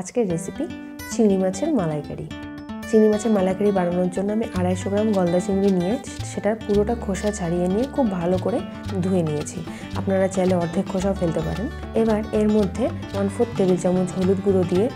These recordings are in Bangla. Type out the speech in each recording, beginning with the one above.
আজকের রেসিপি চিংড়ি মাছের মালাইকারি। চিংড়ি মাছের মালাইকারি বানানোর জন্য আমি 250 গ্রাম গলদা চিংড়ি নিয়ে সেটার পুরোটা খোসা ছাড়িয়ে নিয়ে খুব ভালো করে ধুয়ে নিয়েছি। আপনারা চাইলে অর্ধেক খোসাও ফেলতে পারেন। এবার এর মধ্যে 1/4 টেবিল চামচ হলুদ গুঁড়ো দিয়ে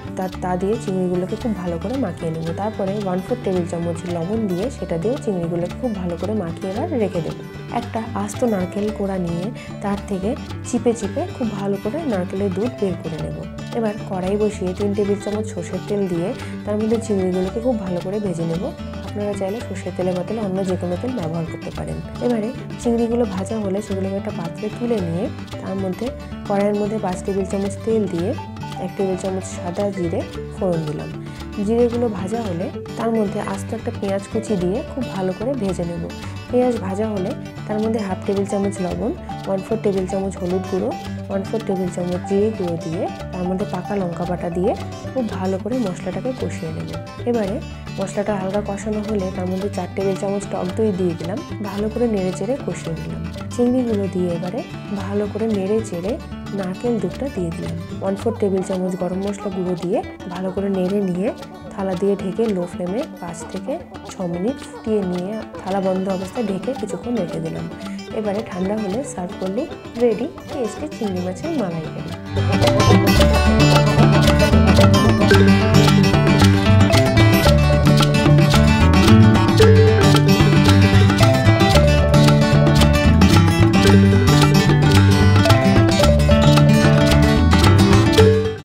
তা দিয়ে চিংড়িগুলোকে খুব ভালো করে মাখিয়ে নেব। তারপরে 1/4 টেবিল চামচ লবণ দিয়ে সেটা দিয়েও চিংড়িগুলোকে খুব ভালো করে মাখিয়ে এবার রেখে দেবো। একটা আস্ত নারকেল কোড়া নিয়ে তার থেকে চিপে চিপে খুব ভালো করে নারকেলের দুধ বের করে নেব। এবার কড়াই বসিয়ে 3 টেবিল চামচ সর্ষের তেল দিয়ে তার মধ্যে চিংড়িগুলোকে খুব ভালো করে ভেজে নেব। আপনারা চাইলে সর্ষের তেলের বদলে অন্য যে কোনো তেল ব্যবহার করতে পারেন। এবারে চিংড়িগুলো ভাজা হলে সেগুলোকে একটা পাত্রে তুলে নিয়ে তার মধ্যে কড়াইয়ের মধ্যে 5 টেবিল চামচ তেল দিয়ে 1 টেবিল চামচ সাদা জিরে ফোড়ন দিলাম। জিরেগুলো ভাজা হলে তার মধ্যে আস্ত একটা পেঁয়াজ কুচি দিয়ে খুব ভালো করে ভেজে নেব। পেঁয়াজ ভাজা হলে তার মধ্যে 1/2 টেবিল চামচ লবণ, 1/4 টেবিল চামচ হলুদ গুঁড়ো, 1/4 টেবিল চামচ জিরে গুঁড়ো দিয়ে তার মধ্যে পাকা লঙ্কা বাটা দিয়ে খুব ভালো করে মশলাটাকে কষিয়ে নেব। এবারে মশলাটা হালকা কষানো হলে তার মধ্যে 4 টেবিল চামচ টক দই দিয়ে দিলাম। ভালো করে নেড়ে চেড়ে কষিয়ে নিলাম। চিংড়িগুলো দিয়ে এবারে ভালো করে নেড়ে চেড়ে নারকেল দুধটা দিয়ে দিলাম। 1/4 টেবিল চামচ গরম মশলা গুঁড়ো দিয়ে ভালো করে নেড়ে নিয়ে থালা দিয়ে ঢেকে লো ফ্লেমে 5 থেকে 6 মিনিট ফুটিয়ে নিয়ে থালা বন্ধ অবস্থায় ঢেকে কিছুক্ষণ রেখে দিলাম। এবারে ঠান্ডা হলে সার্ভ করলেই রেডি টেস্টি চিংড়ি মাছের মালাইকারি।